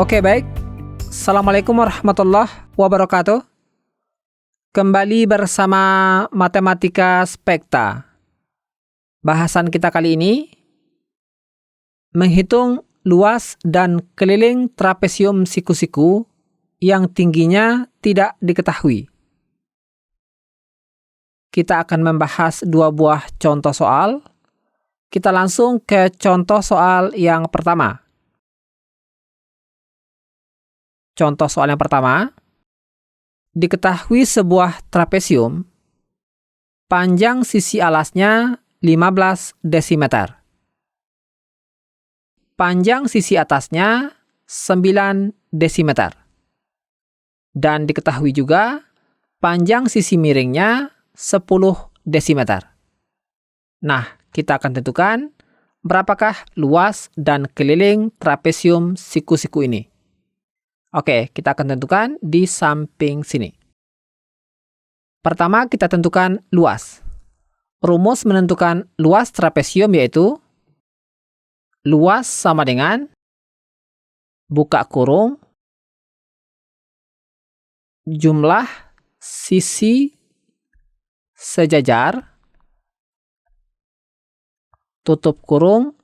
Oke, baik. Assalamualaikum warahmatullahi wabarakatuh. Kembali bersama Matematika Spekta. Bahasan kita kali ini menghitung luas dan keliling trapesium siku-siku yang tingginya tidak diketahui. Kita akan membahas dua buah contoh soal. Kita langsung ke contoh soal yang pertama. Contoh soal yang pertama, diketahui sebuah trapesium, panjang sisi alasnya 15 desimeter. Panjang sisi atasnya 9 desimeter. Dan diketahui juga panjang sisi miringnya 10 desimeter. Nah, kita akan tentukan berapakah luas dan keliling trapesium siku-siku ini. Oke, kita akan tentukan di samping sini. Pertama, kita tentukan luas. Rumus menentukan luas trapesium yaitu luas sama dengan buka kurung jumlah sisi sejajar tutup kurung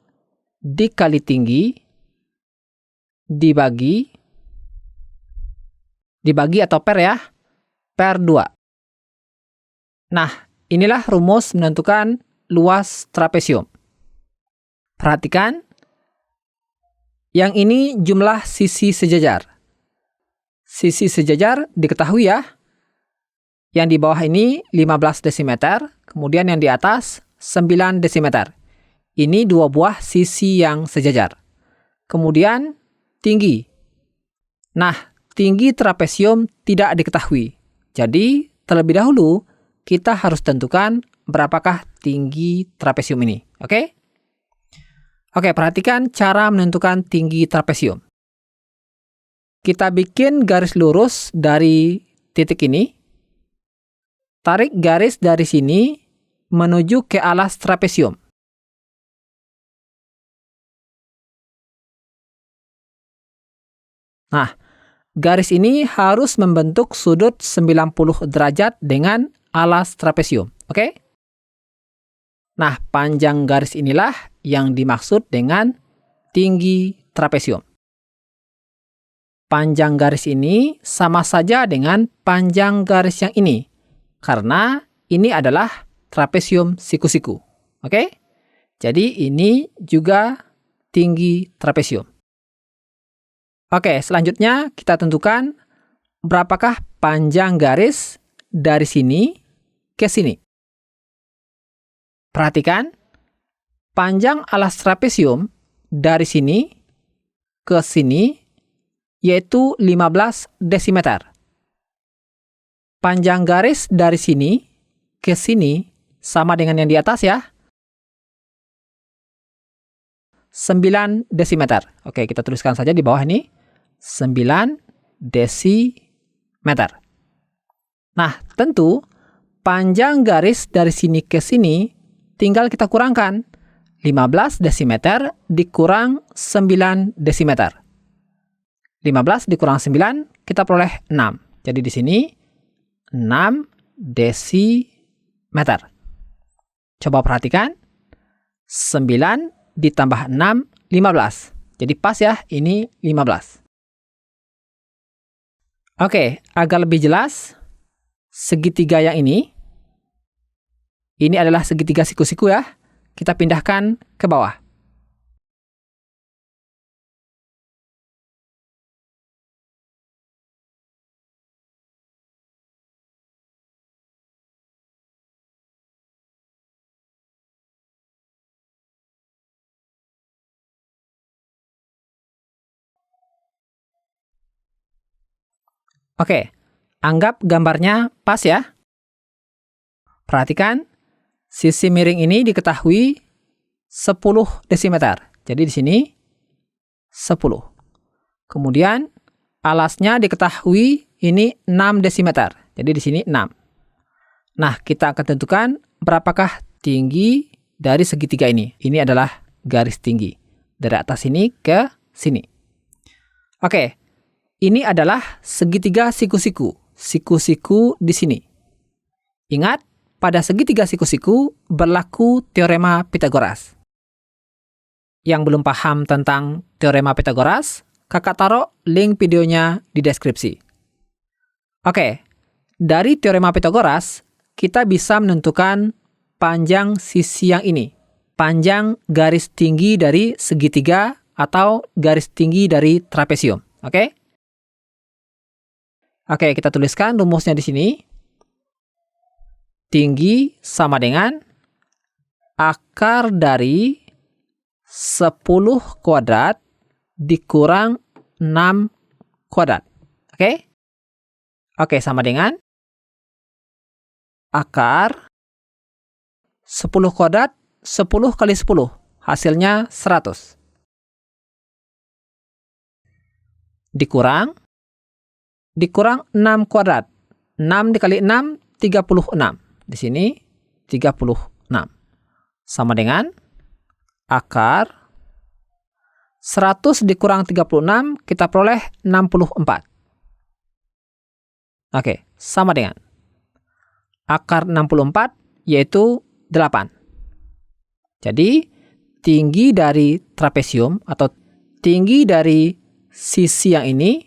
dikali tinggi dibagi atau per ya, per 2. Nah, inilah rumus menentukan luas trapesium. Perhatikan, yang ini jumlah sisi sejajar. Sisi sejajar diketahui ya. Yang di bawah ini 15 desimeter, kemudian yang di atas 9 desimeter. Ini dua buah sisi yang sejajar. Kemudian tinggi. Nah, tinggi trapesium tidak diketahui. Jadi, terlebih dahulu kita harus tentukan berapakah tinggi trapesium ini. Oke? Oke, perhatikan cara menentukan tinggi trapesium. Kita bikin garis lurus dari titik ini. Tarik garis dari sini menuju ke alas trapesium. Nah, garis ini harus membentuk sudut 90 derajat dengan alas trapesium. Oke? Nah, panjang garis inilah yang dimaksud dengan tinggi trapesium. Panjang garis ini sama saja dengan panjang garis yang ini, karena ini adalah trapesium siku-siku. Oke? Jadi ini juga tinggi trapesium. Oke, selanjutnya kita tentukan berapakah panjang garis dari sini ke sini. Perhatikan, panjang alas trapesium dari sini ke sini yaitu 15 desimeter. Panjang garis dari sini ke sini sama dengan yang di atas ya. 9 desimeter. Oke, kita tuliskan saja di bawah ini. 9 desimeter. Nah, tentu panjang garis dari sini ke sini tinggal kita kurangkan. 15 desimeter dikurang 9 desimeter. 15 dikurang 9, kita peroleh 6. Jadi di sini 6 desimeter. Coba perhatikan. 9 ditambah 6, 15. Jadi pas ya, ini 15. Oke, agar lebih jelas, segitiga yang ini adalah segitiga siku-siku ya. Kita pindahkan ke bawah. Oke, anggap gambarnya pas ya. Perhatikan, sisi miring ini diketahui 10 desimeter. Jadi di sini 10. Kemudian alasnya diketahui ini 6 desimeter. Jadi di sini 6. Nah, kita akan tentukan berapakah tinggi dari segitiga ini. Ini adalah garis tinggi. Dari atas sini ke sini. Oke, ini adalah segitiga siku-siku. Siku-siku di sini. Ingat, pada segitiga siku-siku berlaku teorema Pythagoras. Yang belum paham tentang teorema Pythagoras, kakak taruh link videonya di deskripsi. Oke, dari teorema Pythagoras, kita bisa menentukan panjang sisi yang ini. Panjang garis tinggi dari segitiga atau garis tinggi dari trapesium. Oke? Oke, kita tuliskan rumusnya di sini. Tinggi sama dengan akar dari 10 kuadrat dikurang 6 kuadrat. Oke? Oke, sama dengan akar 10 kuadrat 10 kali 10. Hasilnya 100. Dikurang 6 kuadrat. 6 dikali 6, 36. Di sini 36. Sama dengan akar 100 dikurang 36, kita peroleh 64. Oke, sama dengan akar 64 yaitu 8. Jadi, tinggi dari trapesium atau tinggi dari sisi yang ini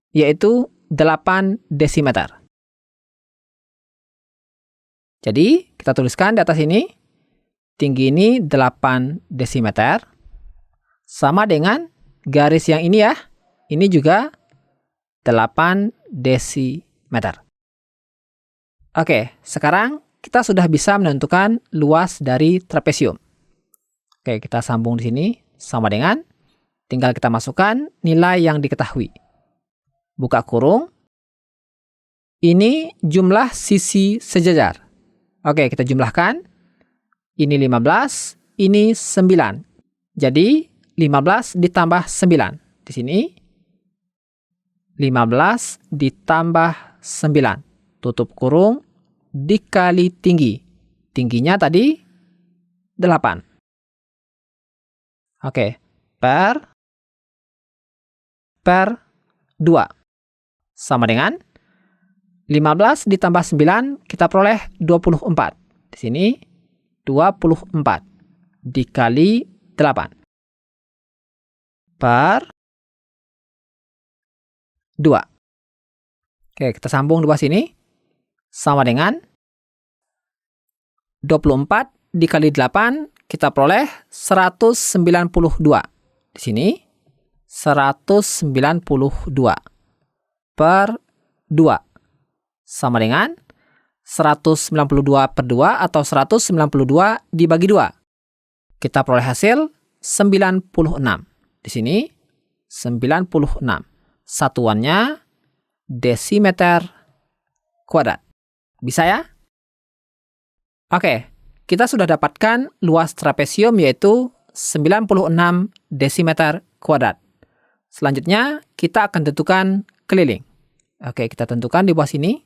yaitu 8 desimeter. Jadi, kita tuliskan di atas ini, tinggi ini 8 desimeter, sama dengan garis yang ini ya, ini juga 8 desimeter. Oke, sekarang kita sudah bisa menentukan luas dari trapesium. Oke, kita sambung di sini, sama dengan, tinggal kita masukkan nilai yang diketahui. Buka kurung, ini jumlah sisi sejajar. Oke, kita jumlahkan. Ini 15, ini 9. Jadi, 15 ditambah 9. Di sini, 15 ditambah 9. Tutup kurung, dikali tinggi. Tingginya tadi, 8. Oke, per 2. Sama dengan 15 ditambah 9, kita peroleh 24. Di sini 24 dikali 8 per 2. Oke, kita sambung di bawah sini. Sama dengan 24 dikali 8, kita peroleh 192. Di sini 192 per 2. Sama dengan 192 per 2 atau 192 dibagi 2. Kita peroleh hasil 96. Di sini 96. Satuannya desimeter kuadrat. Bisa ya? Oke, kita sudah dapatkan luas trapesium yaitu 96 desimeter kuadrat. Selanjutnya kita akan tentukan keliling. Oke, kita tentukan di bawah sini.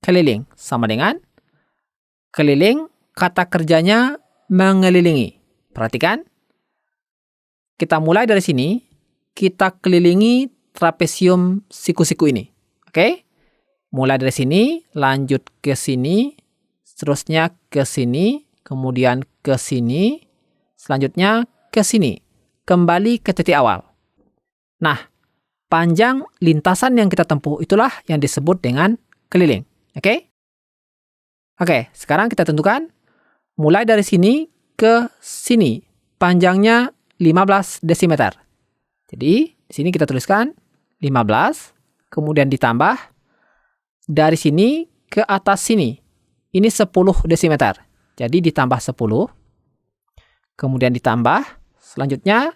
Keliling sama dengan keliling, kata kerjanya mengelilingi. Perhatikan. Kita mulai dari sini, kita kelilingi trapesium siku-siku ini. Oke? Mulai dari sini, lanjut ke sini, seterusnya ke sini, kemudian ke sini, selanjutnya ke sini. Kembali ke titik awal. Nah, panjang lintasan yang kita tempuh itulah yang disebut dengan keliling. Oke? Oke, sekarang kita tentukan mulai dari sini ke sini. Panjangnya 15 desimeter. Jadi, di sini kita tuliskan 15, kemudian ditambah dari sini ke atas sini. Ini 10 desimeter. Jadi, ditambah 10. Kemudian ditambah, selanjutnya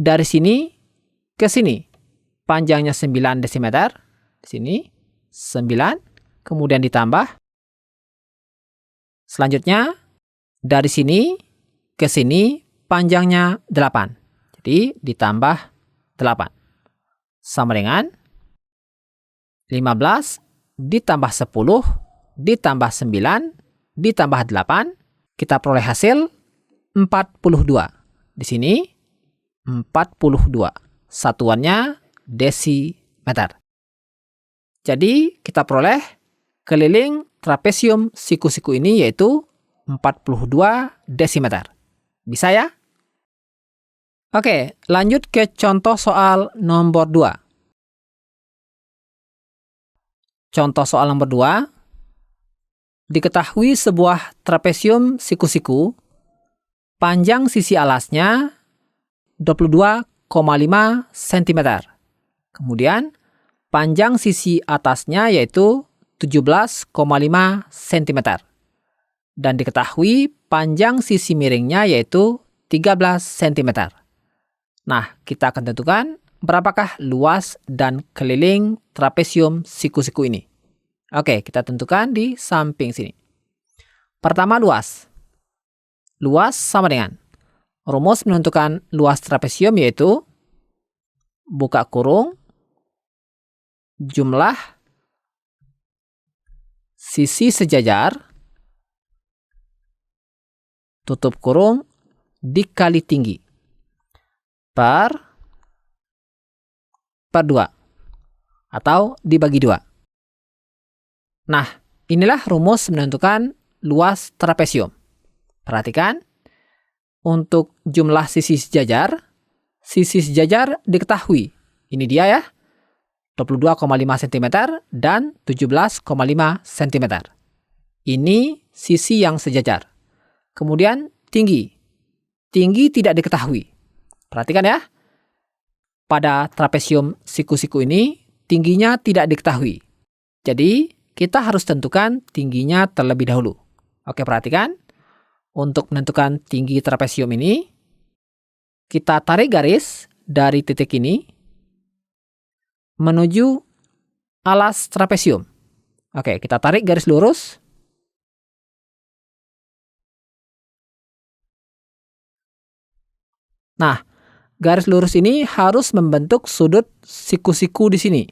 dari sini ke sini. Panjangnya 9 desimeter. Di sini 9, kemudian ditambah. Selanjutnya, dari sini ke sini, panjangnya 8. Jadi, ditambah 8. Sama dengan 15 ditambah 10, ditambah 9, ditambah 8, kita peroleh hasil 42. Di sini, 42. Satuannya desimeter. Jadi kita peroleh keliling trapesium siku-siku ini yaitu 42 desimeter. Bisa ya? Oke, lanjut ke contoh soal nomor 2. Contoh soal nomor 2. Diketahui sebuah trapesium siku-siku, panjang sisi alasnya 22,5 cm. Kemudian, panjang sisi atasnya yaitu 17,5 cm. Dan diketahui panjang sisi miringnya yaitu 13 cm. Nah, kita akan tentukan berapakah luas dan keliling trapesium siku-siku ini. Oke, kita tentukan di samping sini. Pertama, luas. Luas sama dengan rumus menentukan luas trapesium yaitu buka kurung jumlah sisi sejajar tutup kurung dikali tinggi per 2 atau dibagi 2. Nah, inilah rumus menentukan luas trapesium. Perhatikan, untuk jumlah sisi sejajar diketahui. Ini dia ya, 22,5 cm dan 17,5 cm. Ini sisi yang sejajar. Kemudian tinggi tidak diketahui. Perhatikan ya, pada trapesium siku-siku ini tingginya tidak diketahui. Jadi kita harus tentukan tingginya terlebih dahulu. Oke, perhatikan. Untuk menentukan tinggi trapesium ini, kita tarik garis dari titik ini menuju alas trapesium. Oke, kita tarik garis lurus. Nah, garis lurus ini harus membentuk sudut siku-siku di sini,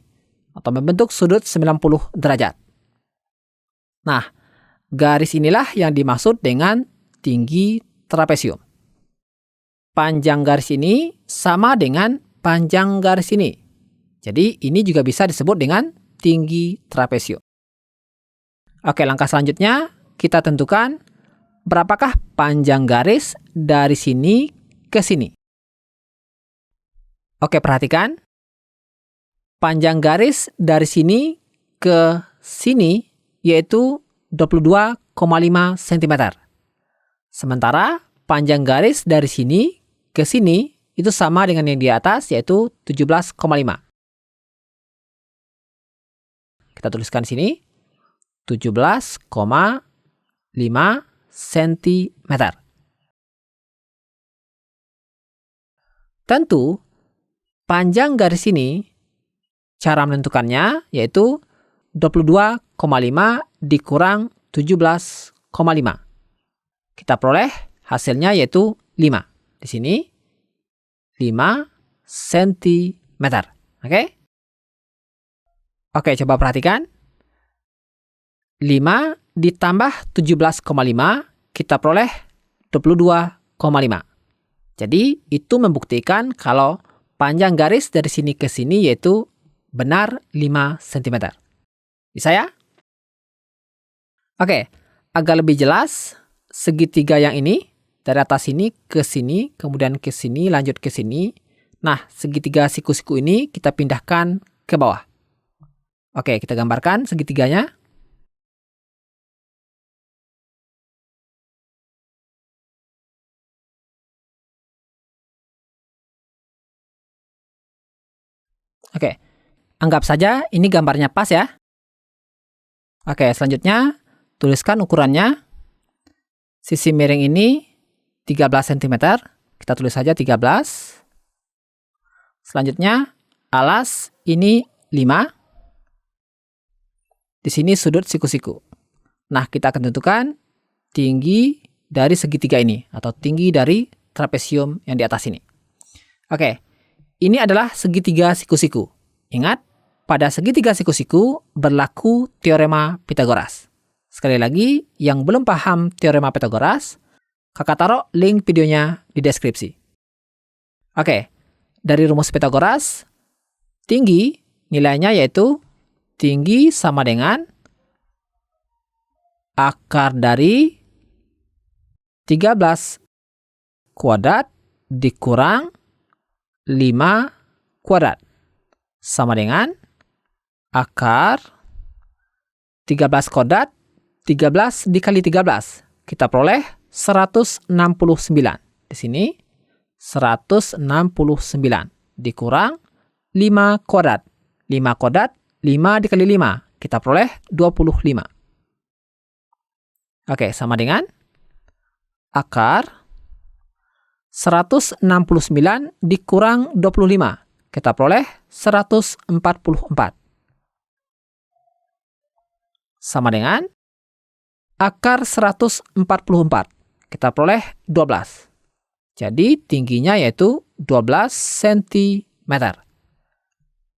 atau membentuk sudut 90 derajat. Nah, garis inilah yang dimaksud dengan tinggi trapesium. Panjang garis ini sama dengan panjang garis ini. Jadi ini juga bisa disebut dengan tinggi trapesium. Oke, langkah selanjutnya kita tentukan berapakah panjang garis dari sini ke sini. Oke, perhatikan. Panjang garis dari sini ke sini yaitu 22,5 cm. Sementara panjang garis dari sini ke sini itu sama dengan yang di atas yaitu 17,5. Kita tuliskan sini 17,5 cm. Tentu panjang garis ini cara menentukannya yaitu 22,5 dikurang 17,5. Kita peroleh hasilnya yaitu 5. Di sini 5 cm. Oke? Oke, coba perhatikan. 5 ditambah 17,5 kita peroleh 22,5. Jadi itu membuktikan kalau panjang garis dari sini ke sini yaitu benar 5 cm. Bisa ya? Oke, agar lebih jelas, segitiga yang ini, dari atas sini ke sini, kemudian ke sini, lanjut ke sini. Nah, segitiga siku-siku ini kita pindahkan ke bawah. Oke, kita gambarkan segitiganya. Oke, anggap saja ini gambarnya pas ya. Oke, selanjutnya tuliskan ukurannya. Sisi miring ini 13 cm. Kita tulis saja 13. Selanjutnya alas ini 5. Di sini sudut siku-siku. Nah, kita akan tentukan tinggi dari segitiga ini atau tinggi dari trapesium yang di atas ini. Oke, ini adalah segitiga siku-siku. Ingat, pada segitiga siku-siku berlaku teorema Pythagoras. Sekali lagi, yang belum paham teorema Pythagoras, kakak taruh link videonya di deskripsi. Oke, dari rumus Pythagoras, tinggi nilainya yaitu tinggi sama dengan akar dari 13 kuadrat dikurang 5 kuadrat. Sama dengan akar 13 kuadrat, 13 dikali 13. Kita peroleh 169. Di sini 169 dikurang 5 kuadrat. 5 kuadrat, 5 dikali 5. Kita peroleh 25. Oke, sama dengan akar 169 dikurang 25. Kita peroleh 144. Sama dengan akar 144. Kita peroleh 12. Jadi tingginya yaitu 12 cm.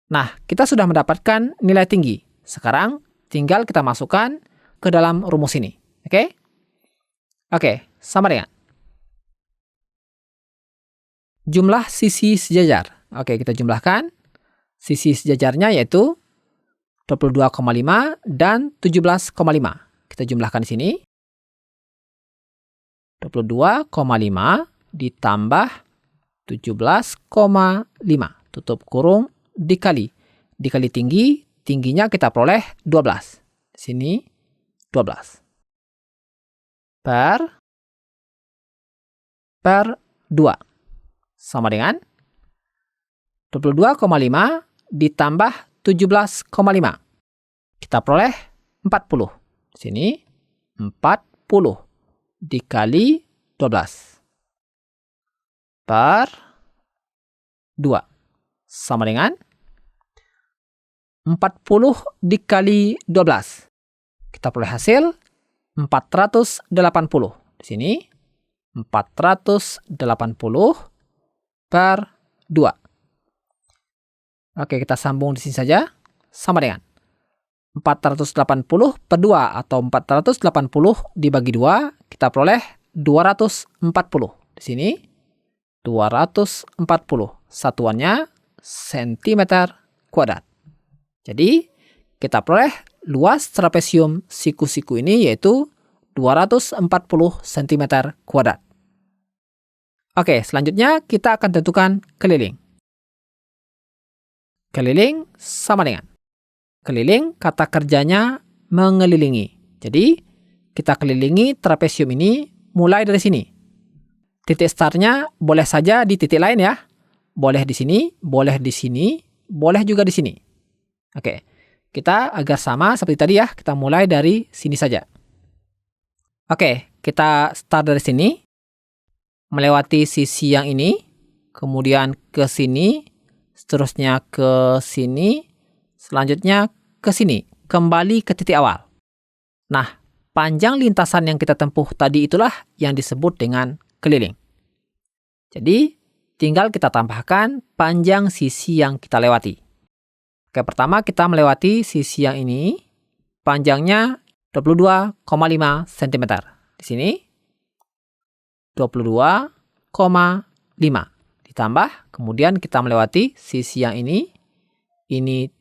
Nah, kita sudah mendapatkan nilai tinggi. Sekarang tinggal kita masukkan ke dalam rumus ini. Oke? Oke, sama dengan jumlah sisi sejajar. Oke, kita jumlahkan. Sisi sejajarnya yaitu 22,5 dan 17,5. Kita jumlahkan di sini. 22,5 ditambah 17,5. Tutup kurung dikali. Dikali tinggi, tingginya kita peroleh 12. Di sini 12. Per 2. Sama dengan 22,5 ditambah 17,5. Kita peroleh 40. Di sini 40 dikali 12 per 2. Sama dengan 40 dikali 12. Kita peroleh hasil 480. Di sini 480 per 2. Oke, kita sambung di sini saja. Sama dengan 480 per 2 atau 480 dibagi 2, kita peroleh 240. Di sini 240. Satuannya cm kuadrat. Jadi, kita peroleh luas trapesium siku-siku ini yaitu 240 cm kuadrat. Oke, selanjutnya kita akan tentukan keliling. Keliling sama dengan keliling, kata kerjanya mengelilingi. Jadi, kita kelilingi trapesium ini mulai dari sini. Titik startnya boleh saja di titik lain ya. Boleh di sini, boleh di sini, boleh juga di sini. Oke, kita agar sama seperti tadi ya, kita mulai dari sini saja. Oke, kita start dari sini. Melewati sisi yang ini, kemudian ke sini, seterusnya ke sini, selanjutnya ke sini, kembali ke titik awal. Nah, panjang lintasan yang kita tempuh tadi itulah yang disebut dengan keliling. Jadi, tinggal kita tambahkan panjang sisi yang kita lewati. Oke, pertama kita melewati sisi yang ini, panjangnya 22,5 cm. Di sini 22,5 ditambah, kemudian kita melewati sisi yang ini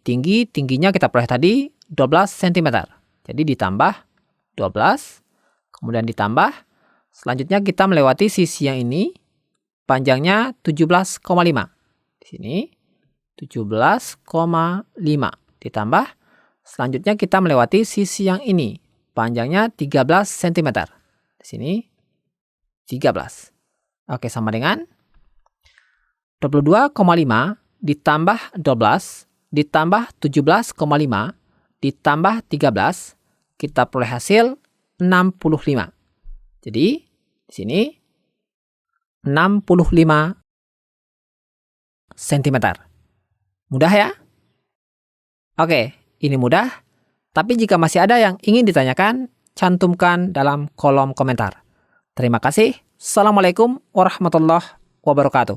tingginya kita peroleh tadi 12 cm. Jadi ditambah 12, kemudian ditambah, selanjutnya kita melewati sisi yang ini, panjangnya 17,5. Di sini 17,5 ditambah, selanjutnya kita melewati sisi yang ini, panjangnya 13 cm. Di sini 13. Oke, sama dengan 22,5 ditambah 12 ditambah 17,5 ditambah 13, kita peroleh hasil 65. Jadi, di sini 65 cm. Mudah ya? Oke, ini mudah. Tapi jika masih ada yang ingin ditanyakan, cantumkan dalam kolom komentar. Terima kasih. Assalamualaikum warahmatullahi wabarakatuh.